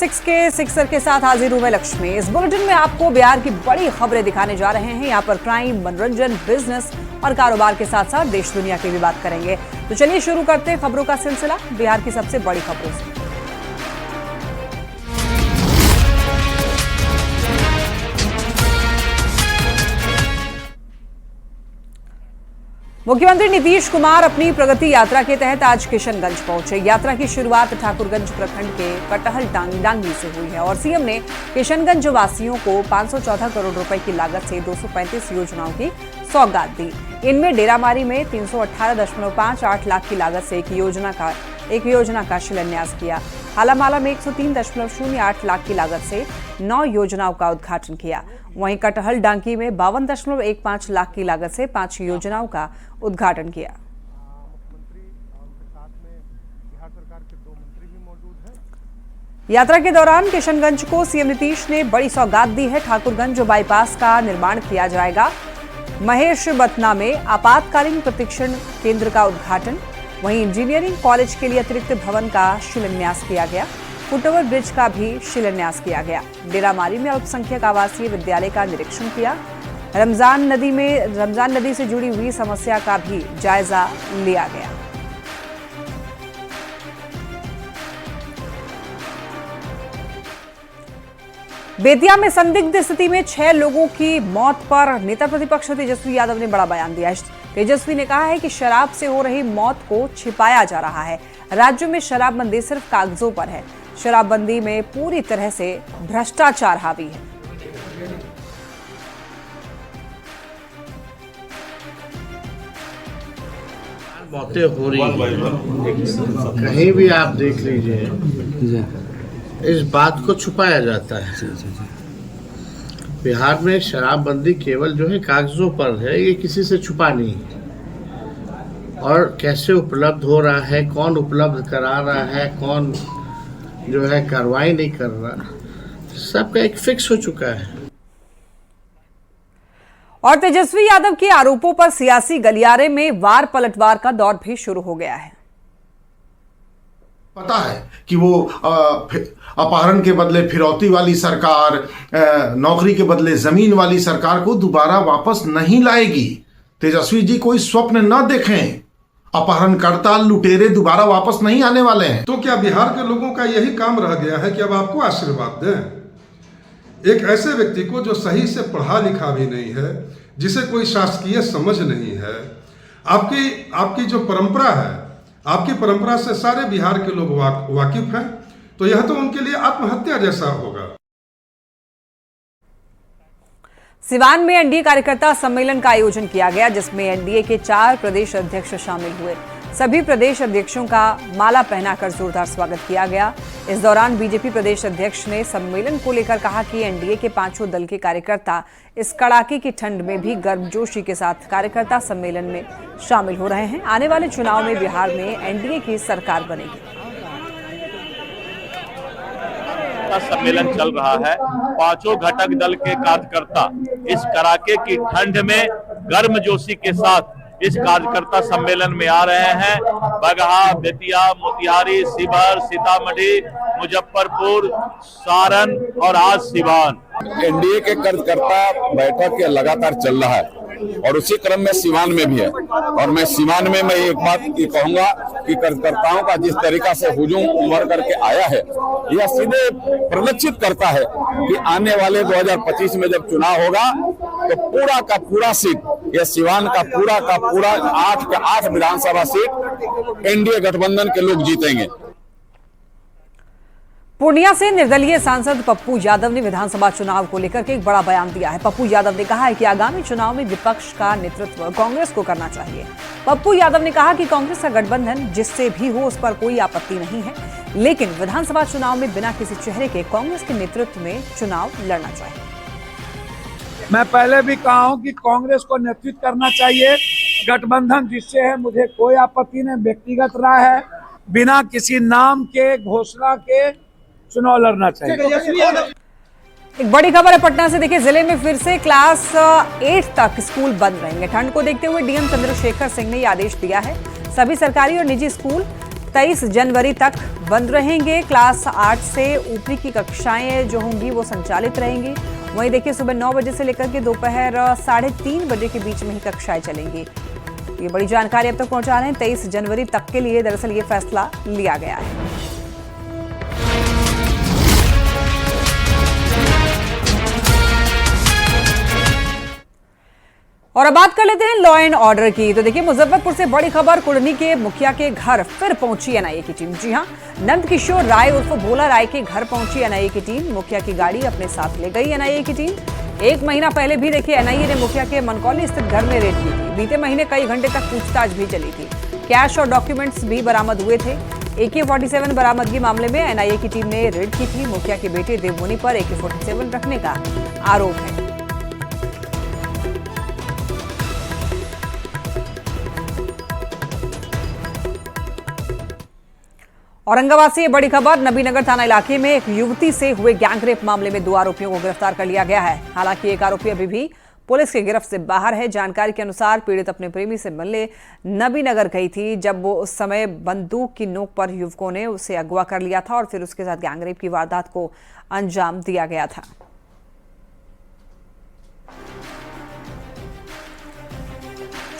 6 के सिक्सर के साथ हाजिर हूं मैं लक्ष्मी। इस बुलेटिन में आपको बिहार की बड़ी खबरें दिखाने जा रहे हैं। यहां पर क्राइम, मनोरंजन, बिजनेस और कारोबार के साथ साथ देश दुनिया की भी बात करेंगे। तो चलिए शुरू करते हैं खबरों का सिलसिला बिहार की सबसे बड़ी खबरों से। मुख्यमंत्री नीतीश कुमार अपनी प्रगति यात्रा के तहत आज किशनगंज पहुंचे। यात्रा की शुरुआत ठाकुरगंज प्रखंड के कटहल डांगी से हुई है और सीएम ने किशनगंज वासियों को 514 करोड़ रुपए की लागत से 235 योजनाओं की सौगात दी। इनमें डेरामारी में 318.58 लाख की लागत से एक योजना का शिलान्यास किया। हालामाला में 103.08 लाख की लागत से 9 योजनाओं का उद्घाटन किया। वहीं कटहल डांगी में 52.15 लाख की लागत से 5 योजनाओं का उद्घाटन किया। यात्रा के दौरान किशनगंज को सीएम नीतीश ने बड़ी सौगात दी है। ठाकुरगंज बाईपास का निर्माण किया जाएगा। महेश बतना में आपातकालीन प्रशिक्षण केंद्र का उद्घाटन। वहीं इंजीनियरिंग कॉलेज के लिए अतिरिक्त भवन का शिलान्यास किया गया। फुटओवर ब्रिज का भी शिलान्यास किया गया। डेरामारी में अल्पसंख्यक आवासीय विद्यालय का निरीक्षण किया। रमजान नदी से जुड़ी हुई समस्या का भी जायजा लिया गया। बेतिया में संदिग्ध स्थिति में 6 लोगों की मौत पर नेता प्रतिपक्ष तेजस्वी यादव ने बड़ा बयान दिया। तेजस्वी ने कहा है कि शराब से हो रही मौत को छिपाया जा रहा है। राज्य में शराबबंदी सिर्फ कागजों पर है। शराबबंदी में पूरी तरह से भ्रष्टाचार हावी है। मौतें हो रही हैं, कहीं भी आप देख लीजिए, इस बात को छुपाया जाता है। बिहार में शराबबंदी केवल जो है कागजों पर है, ये किसी से छुपा नहीं है। और कैसे उपलब्ध हो रहा है, कौन उपलब्ध करा रहा है, कौन जो है कार्रवाई नहीं कर रहा, सबका एक फिक्स हो चुका है। और तेजस्वी यादव के आरोपों पर सियासी गलियारे में वार पलटवार का दौर भी शुरू हो गया है। पता है कि वो अपहरण के बदले फिरौती वाली सरकार, नौकरी के बदले जमीन वाली सरकार को दोबारा वापस नहीं लाएगी। तेजस्वी जी कोई स्वप्न न देखें। अपहरणकर्ता, लुटेरे दोबारा वापस नहीं आने वाले हैं। तो क्या बिहार के लोगों का यही काम रह गया है कि अब आपको आशीर्वाद दें? एक ऐसे व्यक्ति को जो सही से पढ़ा लिखा भी नहीं है, जिसे कोई शासकीय समझ नहीं है। आपकी जो परंपरा है, आपकी परंपरा से सारे बिहार के लोग वाकिफ हैं, तो यह तो उनके लिए आत्महत्या जैसा होगा। सिवान में एनडीए कार्यकर्ता सम्मेलन का आयोजन किया गया, जिसमें एनडीए के 4 प्रदेश अध्यक्ष शामिल हुए। सभी प्रदेश अध्यक्षों का माला पहनाकर जोरदार स्वागत किया गया। इस दौरान बीजेपी प्रदेश अध्यक्ष ने सम्मेलन को लेकर कहा कि एनडीए के 5 दल के कार्यकर्ता इस कड़ाके की ठंड में भी गर्मजोशी के साथ कार्यकर्ता सम्मेलन में शामिल हो रहे हैं। आने वाले चुनाव में बिहार में एनडीए की सरकार बनेगी। सम्मेलन चल रहा है। 5 घटक दल के कार्यकर्ता इस कड़ाके की ठंड में गर्मजोशी के साथ इस कार्यकर्ता सम्मेलन में आ रहे हैं। बगहा, बेतिया, मोतिहारी, शिवहर, सीतामढ़ी, मुजफ्फरपुर, सारण और आज सिवान। एनडीए के कार्यकर्ता बैठक के लगातार चल रहा है और उसी क्रम में सिवान में भी है। और मैं सिवान में एक बात ये कहूंगा कि कार्यकर्ताओं का जिस तरीका से हुजूम उमड़ करके आया है, यह सीधे प्रदर्शित करता है कि आने वाले 2025 में जब चुनाव होगा तो पूरा का पूरा सीट, यह सिवान का पूरा 8 के 8 विधानसभा सीट एनडीए गठबंधन के लोग जीतेंगे। पूर्णिया से निर्दलीय सांसद पप्पू यादव ने विधानसभा चुनाव को लेकर के एक बड़ा बयान दिया है। पप्पू यादव ने कहा है कि आगामी चुनाव में विपक्ष का नेतृत्व कांग्रेस को करना चाहिए। पप्पू यादव ने कहा कि कांग्रेस का गठबंधन जिससे भी हो उस पर कोई आपत्ति नहीं है, लेकिन विधानसभा चुनाव में बिना किसी चेहरे के कांग्रेस के नेतृत्व में चुनाव लड़ना चाहिए। मैं पहले भी कहा हूं कि कांग्रेस को नेतृत्व करना चाहिए। गठबंधन जिससे है मुझे कोई आपत्ति नहीं, व्यक्तिगत राय है, बिना किसी नाम के घोषणा के चुनाव लड़ना चाहिए। एक बड़ी खबर है पटना से। देखिए, जिले में फिर से क्लास 8 तक स्कूल बंद रहेंगे। ठंड को देखते हुए डीएम चंद्रशेखर सिंह ने यह आदेश दिया है। सभी सरकारी और निजी स्कूल 23 जनवरी तक बंद रहेंगे। क्लास 8 से ऊपरी की कक्षाएं जो होंगी वो संचालित रहेंगी। वहीं देखिए सुबह 9 बजे से लेकर के दोपहर 3:30 बजे के बीच में ही कक्षाएं चलेंगी। ये बड़ी जानकारी अब तक पहुंचा रहे हैं। 23 जनवरी तक के लिए दरअसल ये फैसला लिया गया है। और अब बात कर लेते हैं लॉ एंड ऑर्डर की। तो देखिए मुजफ्फरपुर से बड़ी खबर, कुढ़नी के मुखिया के घर फिर पहुंची एनआईए की टीम। जी हां, नंद किशोर राय उर्फ भोला राय के घर पहुंची एनआईए की टीम। मुखिया की गाड़ी अपने साथ ले गई एनआईए की टीम। 1 महीना पहले भी देखिए एनआईए ने मुखिया के मनकौली स्थित घर में रेड की थी। बीते महीने कई घंटे तक पूछताछ भी चली थी। कैश और डॉक्यूमेंट्स भी बरामद हुए थे। AK-47 बरामदगी मामले में एनआईए की टीम ने रेड की थी। मुखिया के बेटे देवमुनि पर AK-47 रखने का आरोप है। औरंगाबाद से ये बड़ी खबर, नबीनगर थाना इलाके में एक युवती से हुए गैंगरेप मामले में 2 आरोपियों को गिरफ्तार कर लिया गया है। हालांकि एक आरोपी अभी भी पुलिस की गिरफ्त से बाहर है। जानकारी के अनुसार पीड़ित अपने प्रेमी से मिलने नबीनगर गई थी, जब वो उस समय बंदूक की नोक पर युवकों ने उसे अगवा कर लिया था और फिर उसके साथ गैंगरेप की वारदात को अंजाम दिया गया था।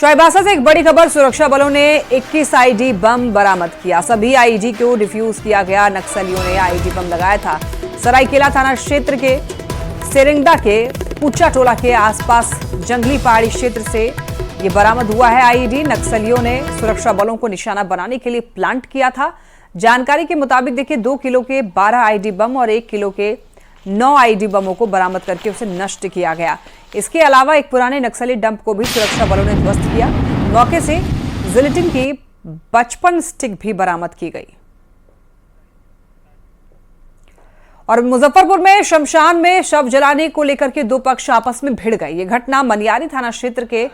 चाईबासा से एक बड़ी खबर, सुरक्षा बलों ने 21 आईडी बम बरामद किया। सभी आईडी को डिफ्यूज किया गया। नक्सलियों ने आईडी बम लगाया था। सरायकेला थाना क्षेत्र के सेरिंगडा के पुच्चा टोला के आसपास जंगली पहाड़ी क्षेत्र से ये बरामद हुआ है। आईडी नक्सलियों ने सुरक्षा बलों को निशाना बनाने के लिए प्लांट किया था। जानकारी के मुताबिक देखिए 2 किलो के 12 आईडी बम और 1 किलो के 9 आईडी बमों को बरामद करके उसे नष्ट किया गया। इसके अलावा एक पुराने नक्सली डंप को भी सुरक्षा बलों ने ध्वस्त किया। मौके से जिलेटिन की 55 स्टिक भी बरामद की गई। और मुजफ्फरपुर में शमशान में शव जलाने को लेकर के 2 पक्ष आपस में भिड़ गए। ये घटना मनियारी थाना क्षेत्र के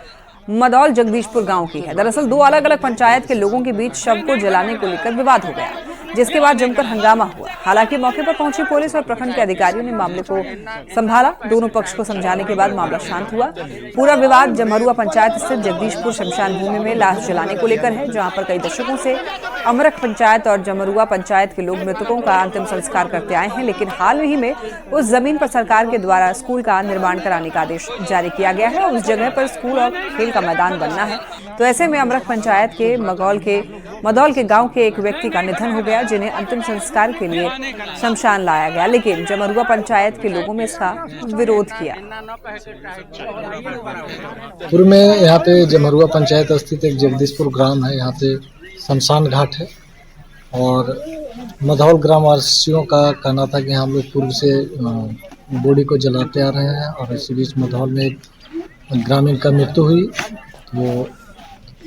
मदौल जगदीशपुर गांव की है। दरअसल 2 अलग अलग पंचायत के लोगों के बीच शव को जलाने को लेकर विवाद हो गया, जिसके बाद जमकर हंगामा हुआ। हालांकि मौके पर पहुंची पुलिस और प्रखंड के अधिकारियों ने मामले को संभाला। दोनों पक्ष को समझाने के बाद मामला शांत हुआ। पूरा विवाद जमरुआ पंचायत स्थित जगदीशपुर शमशान भूमि में लाश जलाने को लेकर है, जहां पर कई दशकों से अमरख पंचायत और जमरुआ पंचायत के लोग मृतकों का अंतिम संस्कार करते आए हैं। लेकिन हाल ही में उस जमीन पर सरकार के द्वारा स्कूल का निर्माण कराने का आदेश जारी किया गया है। उस जगह पर स्कूल और खेल का मैदान बनना है। तो ऐसे में अमरख पंचायत के मदौल के गांव के एक व्यक्ति का निधन हो गया, जिन्हें अंतिम संस्कार के लिए शमशान लाया गया। लेकिन जमरुआ पंचायत के लोगों ने इसका विरोध किया। पूर्व में यहाँ पे जमरुआ पंचायत स्थित एक जगदीशपुर ग्राम है। यहाँ पे शमशान घाट है और मदौल ग्रामवासियों का कहना था कि हम लोग पूर्व से बॉडी को जलाते आ रहे हैं और इसी बीच मदौल में एक ग्रामीण का मृत्यु हुई। तो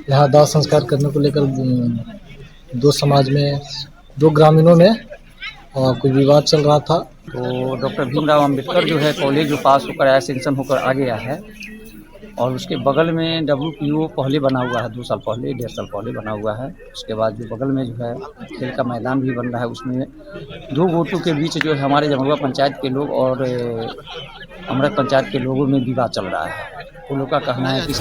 यहाँ दाह संस्कार करने को लेकर 2 समाज में 2 ग्रामीणों में कुछ विवाद चल रहा था। तो डॉक्टर भीमराव अंबेडकर जो है कॉलेज जो पास होकर आया, सेंक्शन होकर आ गया है और उसके बगल में WPO पहले बना हुआ है, 2 साल पहले 1.5 साल पहले बना हुआ है। उसके बाद जो बगल में जो है खेल का मैदान भी बन रहा है, उसमें 2 वोटों के बीच जो है हमारे जमरुआ पंचायत के लोग और अमरख पंचायत के लोगों में विवाद चल रहा है। वो लोग का कहना है कि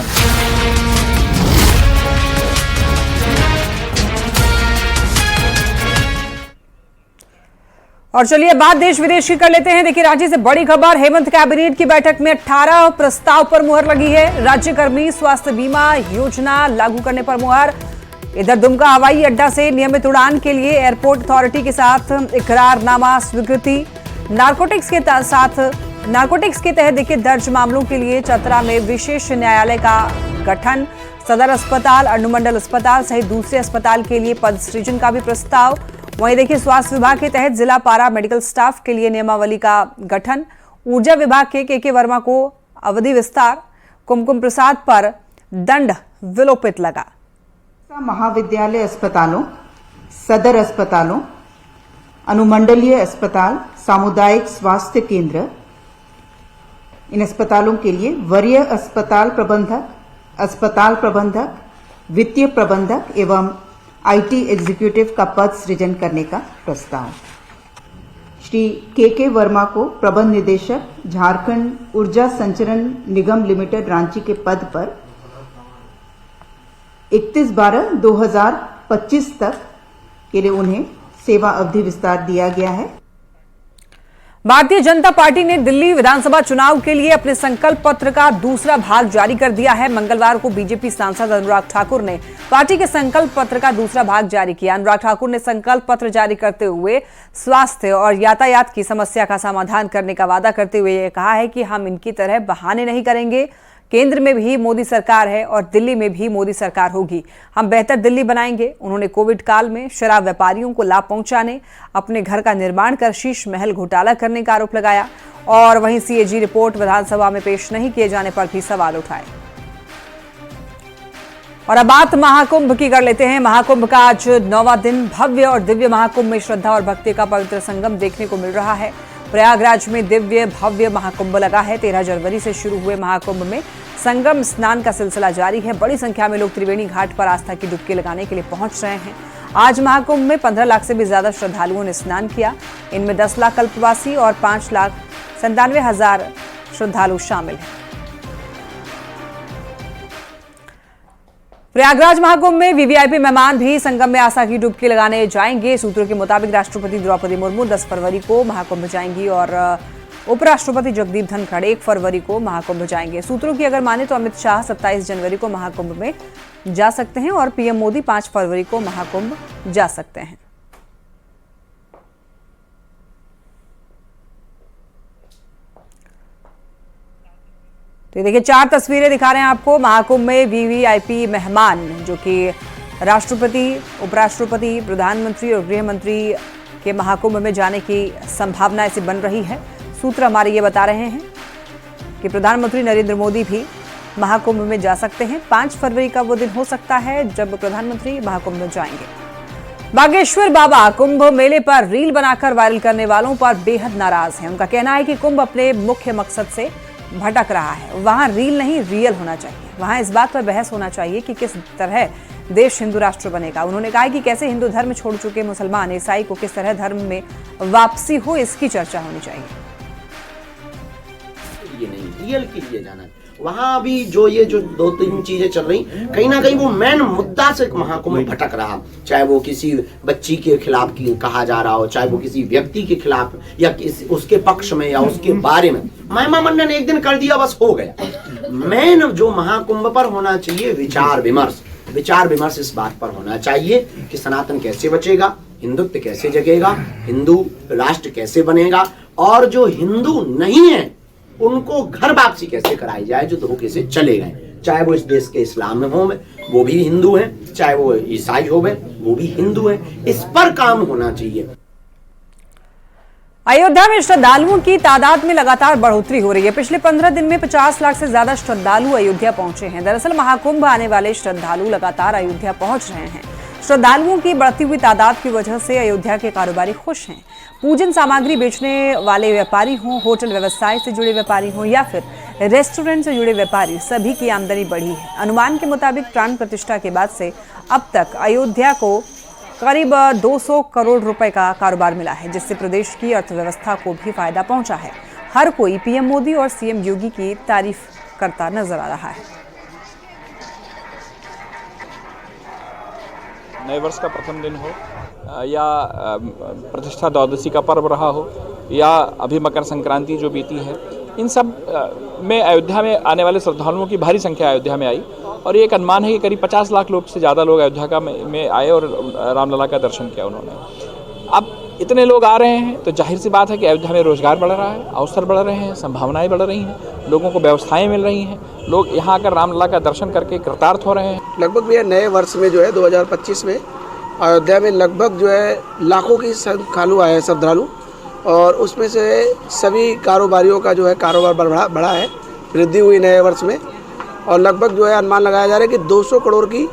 और चलिए बात देश विदेश की कर लेते हैं। देखिए राज्य से बड़ी खबर, हेमंत कैबिनेट की बैठक में 18 प्रस्ताव पर मुहर लगी है। राज्यकर्मी स्वास्थ्य बीमा योजना लागू करने पर मुहर। इधर दुमका हवाई अड्डा से नियमित उड़ान के लिए एयरपोर्ट अथॉरिटी के साथ इकरारनामा स्वीकृति। नारकोटिक्स के तहत देखिए दर्ज मामलों के लिए चतरा में विशेष न्यायालय का गठन। सदर अस्पताल, अनुमंडल अस्पताल सहित दूसरे अस्पताल के लिए पद सृजन का भी प्रस्ताव। वहीं देखिए स्वास्थ्य विभाग के तहत जिला पारा मेडिकल स्टाफ के लिए नियमावली का गठन। ऊर्जा विभाग के के वर्मा को अवधि विस्तार। कुमकुम प्रसाद पर दंड विलोपित लगा। महाविद्यालय अस्पतालों, सदर अस्पतालों, अनुमंडलीय अस्पताल, सामुदायिक स्वास्थ्य केंद्र, इन अस्पतालों के लिए वरीय अस्पताल प्रबंधक, वित्तीय प्रबंधक एवं IT एग्जीक्यूटिव का पद सृजन करने का प्रस्ताव। श्री के वर्मा को प्रबंध निदेशक, झारखंड ऊर्जा संचरण निगम लिमिटेड रांची के पद पर 31/12/2025 तक के लिए उन्हें सेवा अवधि विस्तार दिया गया है। भारतीय जनता पार्टी ने दिल्ली विधानसभा चुनाव के लिए अपने संकल्प पत्र का दूसरा भाग जारी कर दिया है। मंगलवार को बीजेपी सांसद अनुराग ठाकुर ने पार्टी के संकल्प पत्र का दूसरा भाग जारी किया। अनुराग ठाकुर ने संकल्प पत्र जारी करते हुए स्वास्थ्य और यातायात की समस्या का समाधान करने का वादा करते हुए यह कहा है कि हम इनकी तरह बहाने नहीं करेंगे। केंद्र में भी मोदी सरकार है और दिल्ली में भी मोदी सरकार होगी। हम बेहतर दिल्ली बनाएंगे। उन्होंने कोविड काल में शराब व्यापारियों को लाभ पहुंचाने, अपने घर का निर्माण कर शीश महल घोटाला करने का आरोप लगाया और वहीं सीएजी रिपोर्ट विधानसभा में पेश नहीं किए जाने पर भी सवाल उठाए। और अब बात महाकुंभ की कर लेते हैं। महाकुंभ का आज 9वां दिन भव्य और दिव्य महाकुंभ में श्रद्धा और भक्ति का पवित्र संगम देखने को मिल रहा है। प्रयागराज में दिव्य भव्य महाकुंभ लगा है। 13 जनवरी से शुरू हुए महाकुंभ में संगम स्नान का सिलसिला जारी है। बड़ी संख्या में लोग त्रिवेणी घाट पर आस्था की डुबकी लगाने के लिए पहुंच रहे हैं। आज महाकुंभ में 15 लाख से भी ज्यादा श्रद्धालुओं ने स्नान किया। इनमें 10 लाख कल्पवासी और 5,97,000 श्रद्धालु शामिल हैं। प्रयागराज महाकुंभ में वीवीआईपी मेहमान भी संगम में आस्था की डुबकी लगाने जाएंगे। सूत्रों के मुताबिक राष्ट्रपति द्रौपदी मुर्मू 10 फरवरी को महाकुंभ जाएंगी और उपराष्ट्रपति जगदीप धनखड़ 1 फरवरी को महाकुंभ जाएंगे। सूत्रों की अगर माने तो अमित शाह 27 जनवरी को महाकुंभ में जा सकते हैं और पीएम मोदी 5 फरवरी को महाकुंभ जा सकते हैं। तो देखिए 4 तस्वीरें दिखा रहे हैं आपको। महाकुंभ में वीवीआईपी मेहमान जो कि राष्ट्रपति, उपराष्ट्रपति, प्रधानमंत्री और गृह मंत्री के महाकुंभ में जाने की संभावना ऐसी बन रही है। सूत्र हमारे ये बता रहे हैं कि प्रधानमंत्री नरेंद्र मोदी भी महाकुंभ में जा सकते हैं। 5 फरवरी का वो दिन हो सकता है जब प्रधानमंत्री महाकुंभ में जाएंगे। बागेश्वर बाबा कुंभ मेले पर रील बनाकर वायरल करने वालों पर बेहद नाराज हैं। उनका कहना है कि कुंभ अपने मुख्य मकसद से भटक रहा है। वहां रील नहीं रियल होना चाहिए। वहां इस बात पर बहस होना चाहिए कि किस तरह देश हिंदू राष्ट्र बनेगा। उन्होंने कहा कि कैसे हिंदू धर्म छोड़ चुके मुसलमान, ईसाई को किस तरह धर्म में वापसी हो, इसकी चर्चा होनी चाहिए। ये नहीं रियल के लिए जाना है। वहां अभी जो 2-3 चीजें चल रही, कहीं ना कहीं वो मेन मुद्दा से महाकुंभ भटक रहा। चाहे वो किसी बच्ची के खिलाफ कहा जा रहा हो, चाहे वो किसी व्यक्ति के खिलाफ या उसके पक्ष में या उसके बारे में। महिमा मंडन ने एक दिन कर दिया, बस हो गया। मेन जो महाकुंभ पर होना चाहिए विचार विमर्श इस बात पर होना चाहिए कि सनातन कैसे बचेगा, हिंदुत्व कैसे जगेगा, हिंदू राष्ट्र कैसे बनेगा और जो हिंदू नहीं है उनको घर वापसी कैसे कराई जाए जो धोखे से चले गए। चाहे वो इस देश के इस्लाम में हो, वो भी हिंदू हैं, चाहे वो ईसाई हो, वो भी हिंदू हैं। इस पर काम होना चाहिए। अयोध्या में श्रद्धालुओं की तादाद में लगातार बढ़ोतरी हो रही है। पिछले 15 दिन में 50 लाख से ज्यादा श्रद्धालु अयोध्या पहुंचे हैं। दरअसल महाकुंभ आने वाले श्रद्धालु लगातार अयोध्या पहुंच रहे हैं। श्रद्धालुओं की बढ़ती हुई तादाद की वजह से अयोध्या के कारोबारी खुश हैं। पूजन सामग्री बेचने वाले व्यापारी हों, होटल व्यवसाय से जुड़े व्यापारी हों या फिर रेस्टोरेंट से जुड़े व्यापारी, सभी की आमदनी बढ़ी है। अनुमान के मुताबिक प्राण प्रतिष्ठा के बाद से अब तक अयोध्या को करीब 200 करोड़ रुपए का कारोबार मिला है, जिससे प्रदेश की अर्थव्यवस्था को भी फायदा पहुंचा है। हर कोई पीएम मोदी और सीएम योगी की तारीफ करता नजर आ रहा है। नए वर्ष का प्रथम दिन हो या प्रतिष्ठा द्वादशी का पर्व रहा हो या अभी मकर संक्रांति जो बीती है, इन सब में अयोध्या में आने वाले श्रद्धालुओं की भारी संख्या अयोध्या में आई और ये एक अनुमान है कि करीब 50 लाख लोग से ज़्यादा लोग अयोध्या का में आए और रामलला का दर्शन किया उन्होंने। अब इतने लोग आ रहे हैं तो जाहिर सी बात है कि अयोध्या में रोजगार बढ़ रहा है, अवसर बढ़ रहे हैं, संभावनाएं बढ़ रही हैं, लोगों को व्यवस्थाएं मिल रही हैं, लोग यहाँ आकर रामलला का दर्शन करके कृतार्थ हो रहे हैं। लगभग भैया नए वर्ष में जो है 2025 में अयोध्या में लगभग जो है लाखों की श्रद्धालु आए हैं श्रद्धालु, और उसमें से सभी कारोबारियों का जो है कारोबार बढ़ा है, वृद्धि हुई नए वर्ष में। और लगभग जो है अनुमान लगाया जा रहा है कि 200 करोड़ की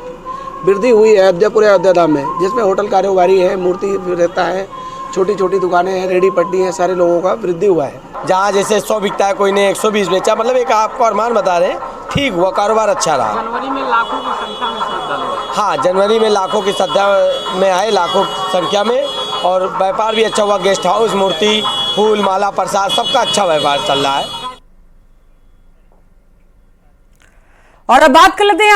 वृद्धि हुई है पूरे अयोध्या धाम में, जिसमें होटल कारोबारी है, मूर्ति रहता है, छोटी छोटी दुकानें हैं, रेडी पट्टी है, सारे लोगों का वृद्धि हुआ है। जहाँ जैसे 100 बिकता है, कोई ने 120 बेचा, मतलब एक आपको अनुमान बता रहे हैं, ठीक हुआ, कारोबार अच्छा रहा। जनवरी में लाखों की संख्या में श्रद्धालु, हाँ जनवरी में लाखों की संख्या में आए, लाखों संख्या में, और व्यापार भी अच्छा हुआ। गेस्ट हाउस, मूर्ति, फूल माला, प्रसाद, सबका अच्छा व्यापार चल रहा है। और अब बात कर लेते हैं